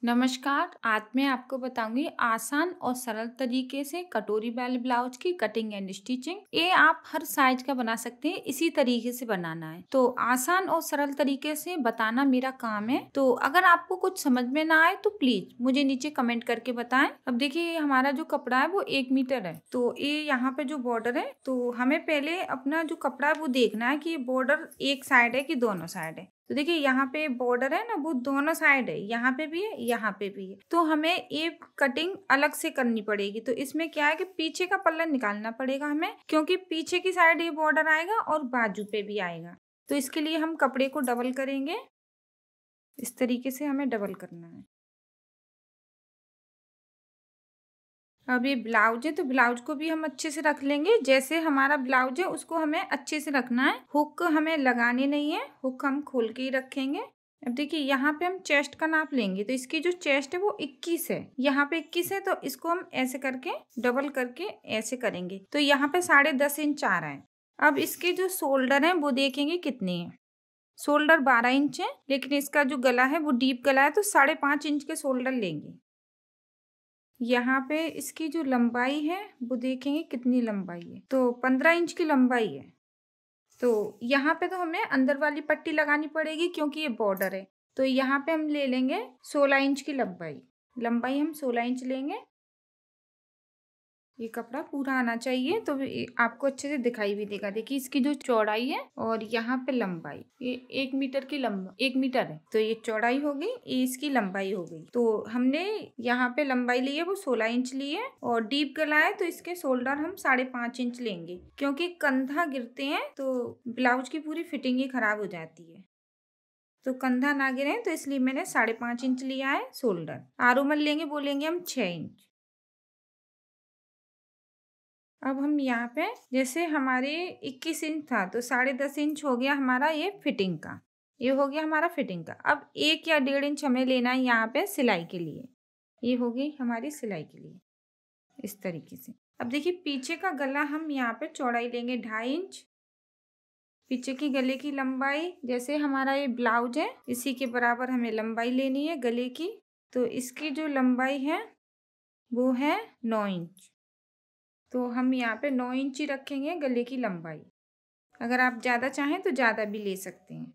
नमस्कार। आज मैं आपको बताऊंगी आसान और सरल तरीके से कटोरी वाले ब्लाउज की कटिंग एंड स्टिचिंग। ये आप हर साइज का बना सकते हैं, इसी तरीके से बनाना है। तो आसान और सरल तरीके से बताना मेरा काम है। तो अगर आपको कुछ समझ में ना आए तो प्लीज मुझे नीचे कमेंट करके बताएं। अब देखिए, हमारा जो कपड़ा है वो 1 मीटर है। तो ये यहाँ पे जो बॉर्डर है, तो हमें पहले अपना जो कपड़ा है वो देखना है कि ये बॉर्डर एक साइड है कि दोनों साइड है। तो देखिए, यहाँ पे बॉर्डर है ना, वो दोनों साइड है, यहाँ पे भी है, यहाँ पे भी है। तो हमें ये कटिंग अलग से करनी पड़ेगी। तो इसमें क्या है कि पीछे का पल्ला निकालना पड़ेगा हमें, क्योंकि पीछे की साइड ये बॉर्डर आएगा और बाजू पे भी आएगा। तो इसके लिए हम कपड़े को डबल करेंगे। इस तरीके से हमें डबल करना है। अब ये ब्लाउज है, तो ब्लाउज को भी हम अच्छे से रख लेंगे। जैसे हमारा ब्लाउज है उसको हमें अच्छे से रखना है। हुक हमें लगानी नहीं है, हुक हम खोल के ही रखेंगे। अब देखिए, यहाँ पे हम चेस्ट का नाप लेंगे। तो इसकी जो चेस्ट है वो 21 है, यहाँ पे 21 है। तो इसको हम ऐसे करके डबल करके ऐसे करेंगे, तो यहाँ पे 10.5 इंच आ रहा है। अब इसके जो शोल्डर है वो देखेंगे कितने हैं। शोल्डर 12 इंच है, लेकिन इसका जो गला है वो डीप गला है, तो 5.5 इंच के शोल्डर लेंगे। यहाँ पे इसकी जो लंबाई है वो देखेंगे कितनी लंबाई है, तो 15 इंच की लंबाई है। तो यहाँ पे तो हमें अंदर वाली पट्टी लगानी पड़ेगी, क्योंकि ये बॉर्डर है। तो यहाँ पे हम ले लेंगे 16 इंच की लंबाई। लंबाई हम 16 इंच लेंगे। ये कपड़ा पूरा आना चाहिए, तो आपको अच्छे से दिखाई भी देगा। देखिए, इसकी जो चौड़ाई है और यहाँ पे लंबाई, ये 1 मीटर की 1 मीटर है। तो ये चौड़ाई हो गई, ये इसकी लंबाई हो गई। तो हमने यहाँ पे लंबाई ली है वो 16 इंच ली है, और डीप गला है तो इसके शोल्डर हम 5.5 इंच लेंगे, क्योंकि कंधा गिरते हैं तो ब्लाउज की पूरी फिटिंग ही खराब हो जाती है। तो कंधा ना गिरे, तो इसलिए मैंने 5.5 इंच लिया है शोल्डर। आरोमल लेंगे, बोलेंगे हम 6 इंच। अब हम यहाँ पे, जैसे हमारे 21 इंच था, तो 10.5 इंच हो गया हमारा ये फिटिंग का। ये हो गया हमारा फिटिंग का। अब 1 या 1.5 इंच हमें लेना है यहाँ पे सिलाई के लिए। ये हो गई हमारी सिलाई के लिए, इस तरीके से। अब देखिए, पीछे का गला हम यहाँ पे चौड़ाई लेंगे 2.5 इंच। पीछे की गले की लंबाई, जैसे हमारा ये ब्लाउज है इसी के बराबर हमें लंबाई लेनी है गले की। तो इसकी जो लंबाई है वो है 9 इंच। तो हम यहाँ पे 9 इंच ही रखेंगे गले की लंबाई। अगर आप ज़्यादा चाहें तो ज़्यादा भी ले सकते हैं।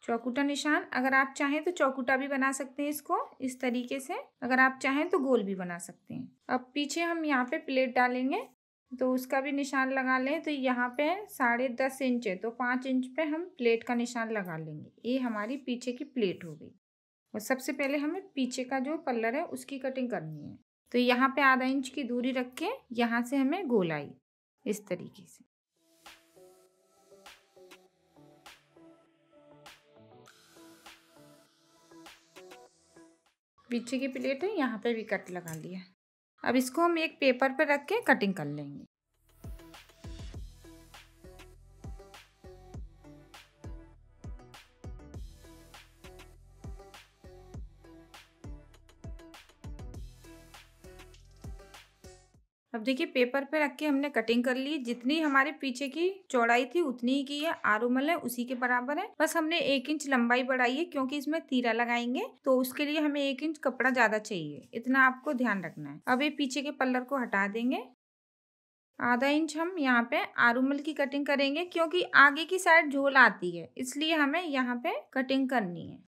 चौकुटा निशान, अगर आप चाहें तो चौकुटा भी बना सकते हैं इसको, इस तरीके से। अगर आप चाहें तो गोल भी बना सकते हैं। अब पीछे हम यहाँ पे प्लेट डालेंगे, तो उसका भी निशान लगा लें। तो यहाँ पे 10.5 इंच है, तो 5 इंच पे हम प्लेट का निशान लगा लेंगे। ये हमारी पीछे की प्लेट हो गई। और सबसे पहले हमें पीछे का जो पल्लर है उसकी कटिंग करनी है। तो यहाँ पे आधा इंच की दूरी रख के यहाँ से हमें गोलाई, इस तरीके से। पीछे की प्लेट है, यहाँ पे भी कट लगा लिया। अब इसको हम एक पेपर पे रख के कटिंग कर लेंगे। अब देखिए, पेपर पे रख के हमने कटिंग कर ली। जितनी हमारे पीछे की चौड़ाई थी उतनी ही की है, आरोमल है उसी के बराबर है। बस हमने 1 इंच लंबाई बढ़ाई है, क्योंकि इसमें तीरा लगाएंगे, तो उसके लिए हमें 1 इंच कपड़ा ज्यादा चाहिए। इतना आपको ध्यान रखना है। अब ये पीछे के पल्लर को हटा देंगे। आधा इंच हम यहाँ पे आरुमल की कटिंग करेंगे, क्योंकि आगे की साइड झोल आती है, इसलिए हमें यहाँ पे कटिंग करनी है।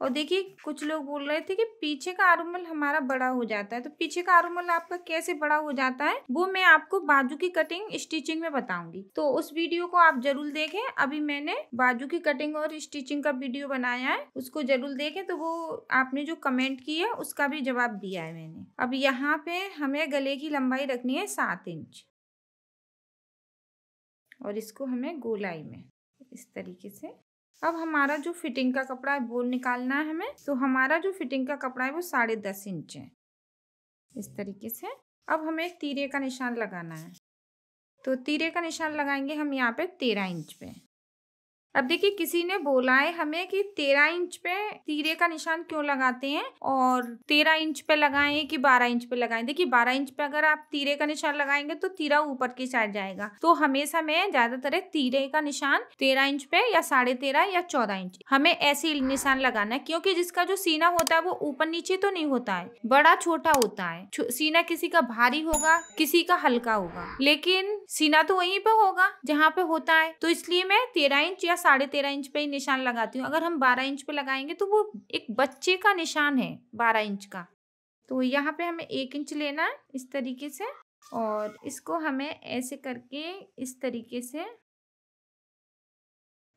और देखिए, कुछ लोग बोल रहे थे कि पीछे का आरुमल हमारा बड़ा हो जाता है। तो पीछे का आरुमल आपका कैसे बड़ा हो जाता है वो मैं आपको बाजू की कटिंग स्टिचिंग में बताऊंगी। तो उस वीडियो को आप जरूर देखें। अभी मैंने बाजू की कटिंग और स्टिचिंग का वीडियो बनाया है, उसको जरूर देखें। तो वो आपने जो कमेंट की है उसका भी जवाब दिया है मैंने। अब यहाँ पे हमें गले की लंबाई रखनी है 7 इंच, और इसको हमें गोलाई में, इस तरीके से। अब हमारा जो फिटिंग का कपड़ा है वो निकालना है हमें। तो हमारा जो फिटिंग का कपड़ा है वो 10.5 इंच है, इस तरीके से। अब हमें तीरे का निशान लगाना है। तो तीरे का निशान लगाएंगे हम यहाँ पे 13 इंच पे। अब देखिए किसी ने बोला है हमें कि 13 इंच पे तीरे का निशान क्यों लगाते हैं और 13 इंच पे लगाएं कि 12 इंच पे लगाएं। देखिए 12 इंच पे अगर आप तीरे का निशान लगाएंगे तो तीरा ऊपर की साइड जाएगा, तो हमेशा मैं ज्यादातर तीरे का निशान 13 इंच पे या 13.5 या 14 इंच हमें ऐसे ही निशान लगाना है, क्योंकि जिसका जो सीना होता है वो ऊपर नीचे तो नहीं होता है, बड़ा छोटा होता है। सीना किसी का भारी होगा, किसी का हल्का होगा, लेकिन सीना तो वहीं पे होगा जहाँ पे होता है। तो इसलिए मैं 13 इंच या 13.5 इंच पे ही निशान लगाती हूँ। अगर हम 12 इंच पे लगाएंगे तो वो एक बच्चे का निशान है 12 इंच का। तो यहाँ पे हमें 1 इंच लेना है इस तरीके से, और इसको हमें ऐसे करके इस तरीके से।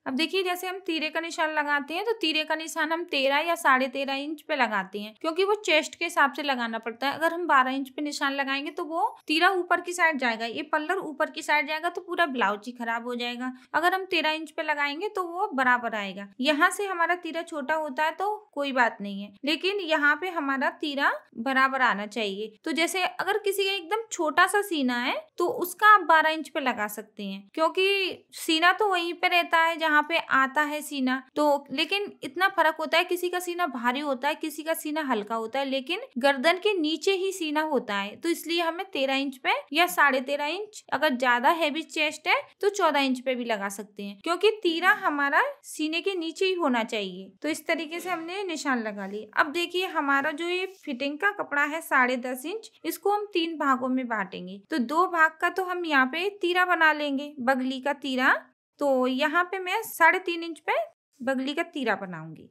अब देखिए जैसे हम तीरे का निशान लगाते हैं तो तीरे का निशान हम 13 या 13.5 इंच पे लगाते हैं, क्योंकि वो चेस्ट के हिसाब से लगाना पड़ता है। अगर हम 12 इंच पे निशान लगाएंगे तो वो तीरा ऊपर की साइड जाएगा, ये पल्लर ऊपर की साइड जाएगा तो पूरा ब्लाउज ही खराब हो जाएगा। अगर हम 13 इंच पे लगाएंगे तो वो बराबर आएगा। यहाँ से हमारा तीरा छोटा होता है तो कोई बात नहीं है, लेकिन यहाँ पे हमारा तीरा बराबर आना चाहिए। तो जैसे अगर किसी का एकदम छोटा सा सीना है तो उसका आप 12 इंच पे लगा सकते हैं, क्योंकि सीना तो वहीं पे रहता है जहाँ पे आता है सीना। तो लेकिन इतना फर्क होता है, किसी का सीना भारी होता है, किसी का सीना हल्का होता है, लेकिन गर्दन के नीचे ही सीना होता है। तो इसलिए हमें 13 इंच पे या 13.5 इंच, अगर ज्यादा हैवी चेस्ट है तो 14 इंच पे भी लगा सकते हैं, क्योंकि तीरा हमारा सीने के नीचे ही होना चाहिए। तो इस तरीके से हमने निशान लगा लिए। अब देखिए हमारा जो ये फिटिंग का कपड़ा है 10.5 इंच, इसको हम 3 भागों में बांटेंगे। तो 2 भाग का तो हम यहाँ पे तीरा बना लेंगे, बगली का तीरा। तो यहाँ पे मैं 3.5 इंच पे बगली का तीरा बनाऊंगी,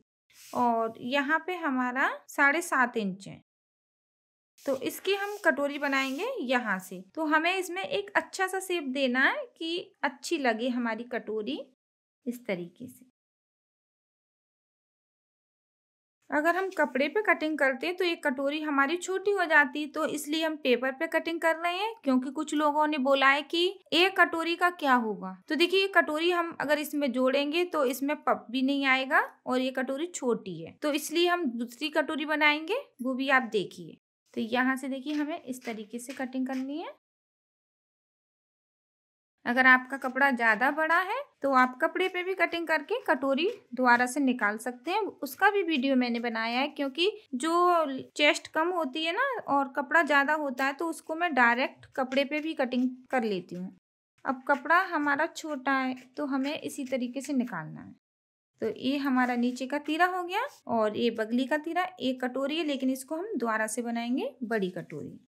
और यहाँ पे हमारा 7.5 इंच है। तो इसकी हम कटोरी बनाएंगे यहाँ से। तो हमें इसमें एक अच्छा सा शेप देना है कि अच्छी लगे हमारी कटोरी, इस तरीके से। अगर हम कपड़े पे कटिंग करते हैं तो ये कटोरी हमारी छोटी हो जाती, तो इसलिए हम पेपर पे कटिंग कर रहे हैं, क्योंकि कुछ लोगों ने बोला है कि एक कटोरी का क्या होगा। तो देखिए ये कटोरी हम अगर इसमें जोड़ेंगे तो इसमें पप भी नहीं आएगा, और ये कटोरी छोटी है, तो इसलिए हम दूसरी कटोरी बनाएंगे, वो भी आप देखिए। तो यहाँ से देखिए हमें इस तरीके से कटिंग करनी है। अगर आपका कपड़ा ज्यादा बड़ा है तो आप कपड़े पे भी कटिंग करके कटोरी दोबारा से निकाल सकते हैं, उसका भी वीडियो मैंने बनाया है। क्योंकि जो चेस्ट कम होती है ना और कपड़ा ज्यादा होता है तो उसको मैं डायरेक्ट कपड़े पे भी कटिंग कर लेती हूँ। अब कपड़ा हमारा छोटा है तो हमें इसी तरीके से निकालना है। तो ये हमारा नीचे का तीरा हो गया, और ये बगली का तीरा। एक कटोरी है, लेकिन इसको हम दोबारा से बनाएंगे बड़ी कटोरी।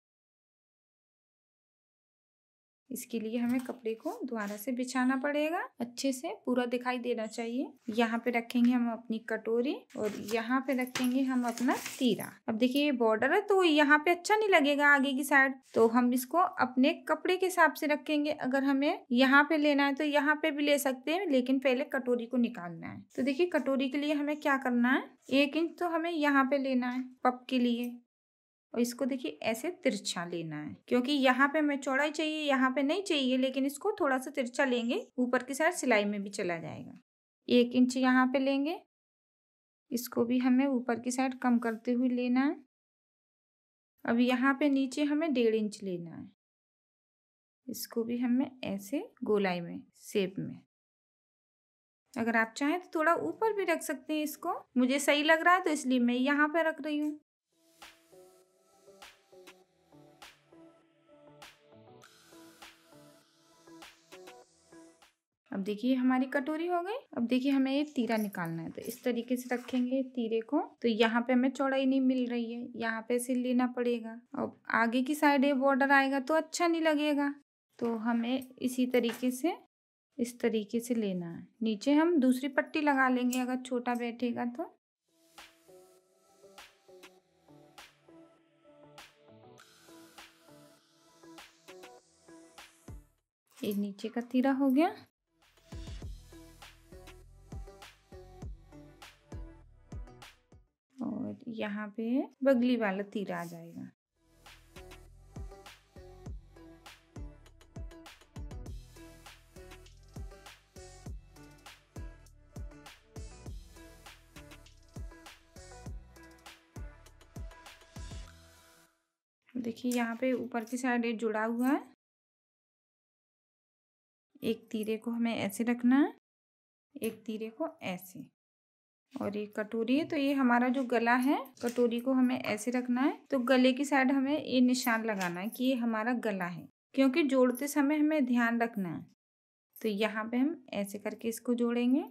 इसके लिए हमें कपड़े को दोबारा से बिछाना पड़ेगा, अच्छे से पूरा दिखाई देना चाहिए। यहाँ पे रखेंगे हम अपनी कटोरी, और यहाँ पे रखेंगे हम अपना तीरा। अब देखिए ये बॉर्डर है तो यहाँ पे अच्छा नहीं लगेगा आगे की साइड, तो हम इसको अपने कपड़े के हिसाब से रखेंगे। अगर हमें यहाँ पे लेना है तो यहाँ पे भी ले सकते हैं, लेकिन पहले कटोरी को निकालना है। तो देखिए कटोरी के लिए हमें क्या करना है, 1 इंच तो हमें यहाँ पे लेना है पप के लिए, और इसको देखिए ऐसे तिरछा लेना है, क्योंकि यहाँ पे हमें चौड़ाई चाहिए, यहाँ पे नहीं चाहिए, लेकिन इसको थोड़ा सा तिरछा लेंगे, ऊपर की साइड सिलाई में भी चला जाएगा। 1 इंच यहाँ पे लेंगे, इसको भी हमें ऊपर की साइड कम करते हुए लेना है। अब यहाँ पे नीचे हमें 1.5 इंच लेना है, इसको भी हमें ऐसे गोलाई में शेप में। अगर आप चाहें तो थोड़ा ऊपर भी रख सकते हैं इसको, मुझे सही लग रहा है तो इसलिए मैं यहाँ पे रख रही हूँ। अब देखिए हमारी कटोरी हो गई। अब देखिए हमें ये तीरा निकालना है, तो इस तरीके से रखेंगे तीरे को। तो यहाँ पे हमें चौड़ाई नहीं मिल रही है, यहाँ पे से लेना पड़ेगा। अब आगे की साइड ये बॉर्डर आएगा तो अच्छा नहीं लगेगा, तो हमें इसी तरीके से इस तरीके से लेना है। नीचे हम दूसरी पट्टी लगा लेंगे अगर छोटा बैठेगा तो। ये नीचे का तीरा हो गया। और यहाँ पे बगली वाला तीरा आ जाएगा। देखिए यहाँ पे ऊपर की साइड ये जुड़ा हुआ है। एक तीरे को हमें ऐसे रखना है, एक तीरे को ऐसे, और ये कटोरी है तो ये हमारा जो गला है, कटोरी को हमें ऐसे रखना है। तो गले की साइड हमें ये निशान लगाना है कि ये हमारा गला है, क्योंकि जोड़ते समय हमें ध्यान रखना है। तो यहाँ पे हम ऐसे करके इसको जोड़ेंगे।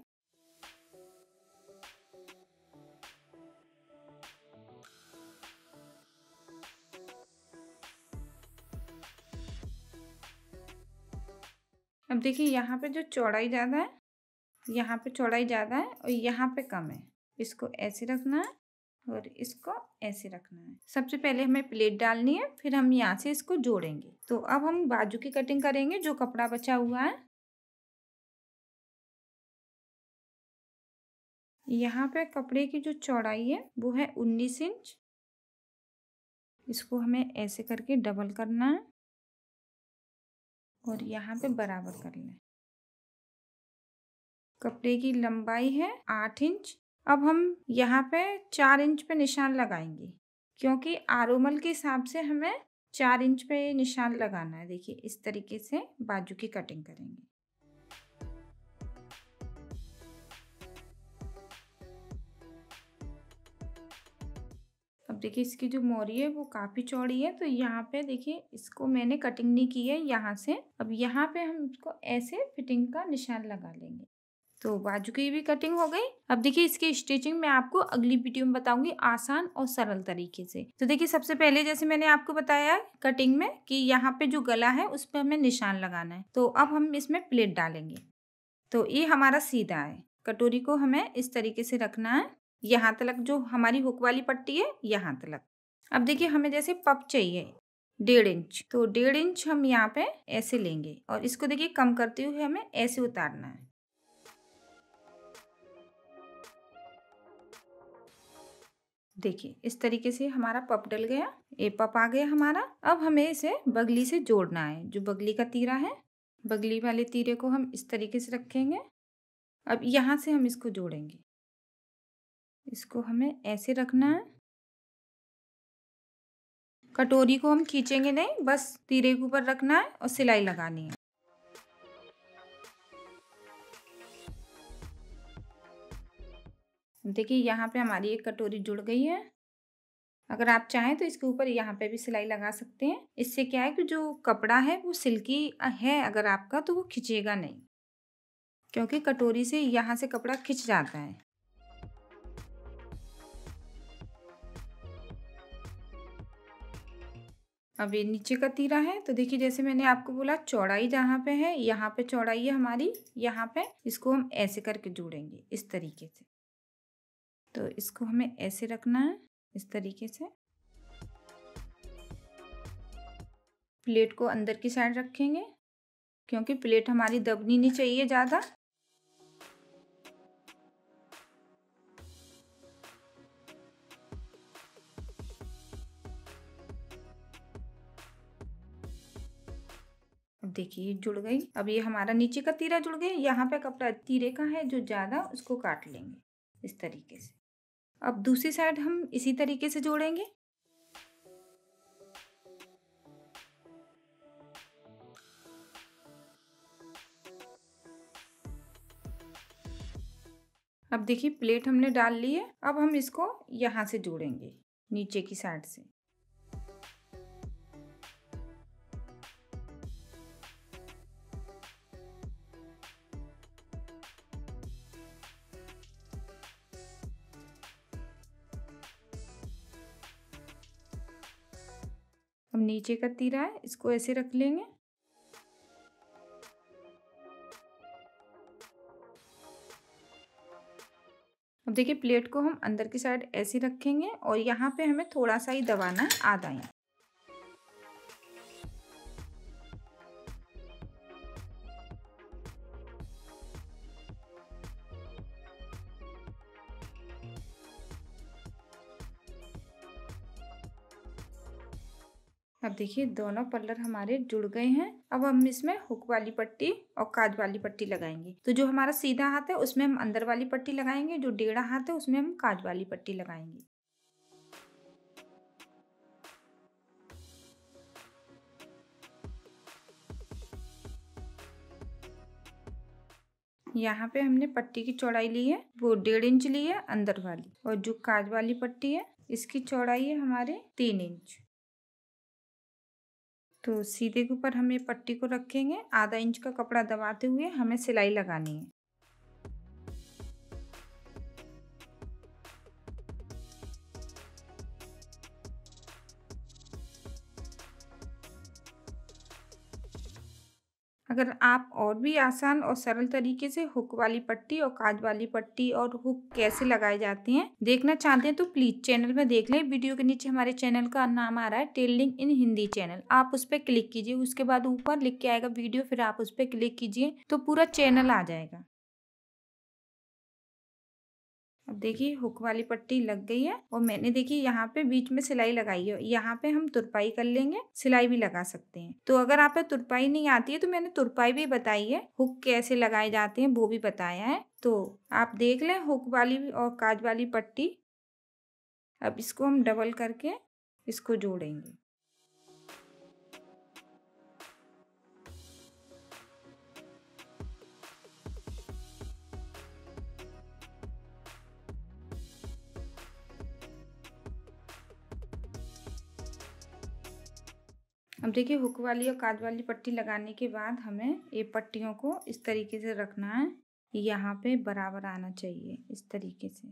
अब देखिए यहाँ पे जो चौड़ाई ज़्यादा है, यहाँ पे चौड़ाई ज़्यादा है और यहाँ पे कम है। इसको ऐसे रखना है और इसको ऐसे रखना है। सबसे पहले हमें प्लेट डालनी है, फिर हम यहाँ से इसको जोड़ेंगे। तो अब हम बाजू की कटिंग करेंगे, जो कपड़ा बचा हुआ है। यहाँ पे कपड़े की जो चौड़ाई है वो है 19 इंच। इसको हमें ऐसे करके डबल करना है और यहाँ पे बराबर करना है। कपड़े की लंबाई है 8 इंच। अब हम यहाँ पे 4 इंच पे निशान लगाएंगे, क्योंकि आरोमल के हिसाब से हमें 4 इंच पे निशान लगाना है। देखिए इस तरीके से बाजू की कटिंग करेंगे। अब देखिए इसकी जो मोरी है वो काफ़ी चौड़ी है, तो यहाँ पे देखिए इसको मैंने कटिंग नहीं की है यहाँ से। अब यहाँ पे हम इसको ऐसे फिटिंग का निशान लगा लेंगे। तो बाजू की भी कटिंग हो गई। अब देखिए इसकी स्टिचिंग मैं आपको अगली वीडियो में बताऊंगी आसान और सरल तरीके से। तो देखिए सबसे पहले जैसे मैंने आपको बताया कटिंग में कि यहाँ पे जो गला है उस पर हमें निशान लगाना है। तो अब हम इसमें प्लेट डालेंगे। तो ये हमारा सीधा है। कटोरी को हमें इस तरीके से रखना है, यहाँ तक जो हमारी हुक वाली पट्टी है यहाँ तक। अब देखिए हमें जैसे पप चाहिए 1.5 इंच, तो 1.5 इंच हम यहाँ पे ऐसे लेंगे और इसको देखिए कम करते हुए हमें ऐसे उतारना है। देखिए इस तरीके से हमारा पप डल गया, ये पप आ गया हमारा। अब हमें इसे बगली से जोड़ना है। जो बगली का तीरा है, बगली वाले तीरे को हम इस तरीके से रखेंगे। अब यहाँ से हम इसको जोड़ेंगे। इसको हमें ऐसे रखना है। कटोरी को हम खींचेंगे नहीं, बस तीरे के ऊपर रखना है और सिलाई लगानी है। देखिए यहाँ पे हमारी एक कटोरी जुड़ गई है। अगर आप चाहें तो इसके ऊपर यहाँ पे भी सिलाई लगा सकते हैं। इससे क्या है कि जो कपड़ा है वो सिल्की है अगर आपका, तो वो खिंचेगा नहीं, क्योंकि कटोरी से यहाँ से कपड़ा खिंच जाता है। अब ये नीचे का तीरा है, तो देखिए जैसे मैंने आपको बोला चौड़ाई जहाँ पे है, यहाँ पे चौड़ाई है हमारी, यहाँ पे इसको हम ऐसे करके जोड़ेंगे इस तरीके से। तो इसको हमें ऐसे रखना है इस तरीके से। प्लेट को अंदर की साइड रखेंगे, क्योंकि प्लेट हमारी दबनी नहीं चाहिए ज़्यादा। अब देखिए जुड़ गई। अब ये हमारा नीचे का तीरा जुड़ गया। यहाँ पे कपड़ा तीरे का है जो ज़्यादा, उसको काट लेंगे इस तरीके से। अब दूसरी साइड हम इसी तरीके से जोड़ेंगे। अब देखिए प्लेट हमने डाल ली है। अब हम इसको यहाँ से जोड़ेंगे नीचे की साइड से। अब नीचे का तीरा है, इसको ऐसे रख लेंगे। अब देखिए प्लेट को हम अंदर की साइड ऐसे रखेंगे और यहाँ पे हमें थोड़ा सा ही दबाना है, आधा इंच। अब देखिए दोनों पल्लर हमारे जुड़ गए हैं। अब हम इसमें हुक वाली पट्टी और काज वाली पट्टी लगाएंगे। तो जो हमारा सीधा हाथ है उसमें हम अंदर वाली पट्टी लगाएंगे, जो टेढ़ा हाथ है उसमें हम काज वाली पट्टी लगाएंगे। यहाँ पे हमने पट्टी की चौड़ाई ली है वो 1.5 इंच ली है अंदर वाली, और जो काज वाली पट्टी है इसकी चौड़ाई है हमारे 3 इंच। तो सीधे के ऊपर हम ये पट्टी को रखेंगे, आधा इंच का कपड़ा दबाते हुए हमें सिलाई लगानी है। अगर आप और भी आसान और सरल तरीके से हुक वाली पट्टी और काज वाली पट्टी और हुक कैसे लगाए जाते हैं देखना चाहते हैं तो प्लीज चैनल में देख लें। वीडियो के नीचे हमारे चैनल का नाम आ रहा है टेलरिंग इन हिंदी चैनल, आप उस पर क्लिक कीजिए। उसके बाद ऊपर लिख के आएगा वीडियो, फिर आप उस पर क्लिक कीजिए तो पूरा चैनल आ जाएगा। अब देखिए हुक वाली पट्टी लग गई है और मैंने देखिए यहाँ पे बीच में सिलाई लगाई है। यहाँ पे हम तुरपाई कर लेंगे, सिलाई भी लगा सकते हैं। तो अगर आप पे तुरपाई नहीं आती है तो मैंने तुरपाई भी बताई है, हुक कैसे लगाए जाते हैं वो भी बताया है, तो आप देख लें हुक वाली और काज वाली पट्टी। अब इसको हम डबल करके इसको जोड़ेंगे। अब देखिए हुक वाली और काज वाली पट्टी लगाने के बाद हमें ये पट्टियों को इस तरीके से रखना है, यहाँ पे बराबर आना चाहिए इस तरीके से।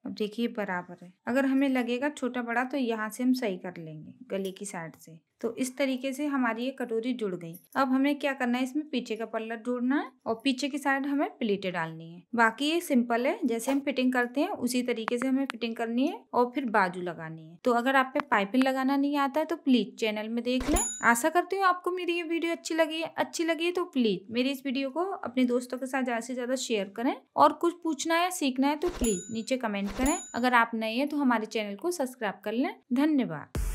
अब देखिए बराबर है। अगर हमें लगेगा छोटा बड़ा तो यहाँ से हम सही कर लेंगे गले की साइड से। तो इस तरीके से हमारी ये कटोरी जुड़ गई। अब हमें क्या करना है, इसमें पीछे का पल्ला जोड़ना है और पीछे की साइड हमें प्लीटें डालनी है। बाकी ये सिंपल है, जैसे हम फिटिंग करते हैं उसी तरीके से हमें फिटिंग करनी है और फिर बाजू लगानी है। तो अगर आप पे पाइपिंग लगाना नहीं आता है तो प्लीज चैनल में देख लें। आशा करती हूँ आपको मेरी ये वीडियो अच्छी लगी है तो प्लीज मेरी इस वीडियो को अपने दोस्तों के साथ ज्यादा से ज्यादा शेयर करें, और कुछ पूछना है सीखना है तो प्लीज नीचे कमेंट करें। अगर आप नए हैं तो हमारे चैनल को सब्सक्राइब कर लें। धन्यवाद।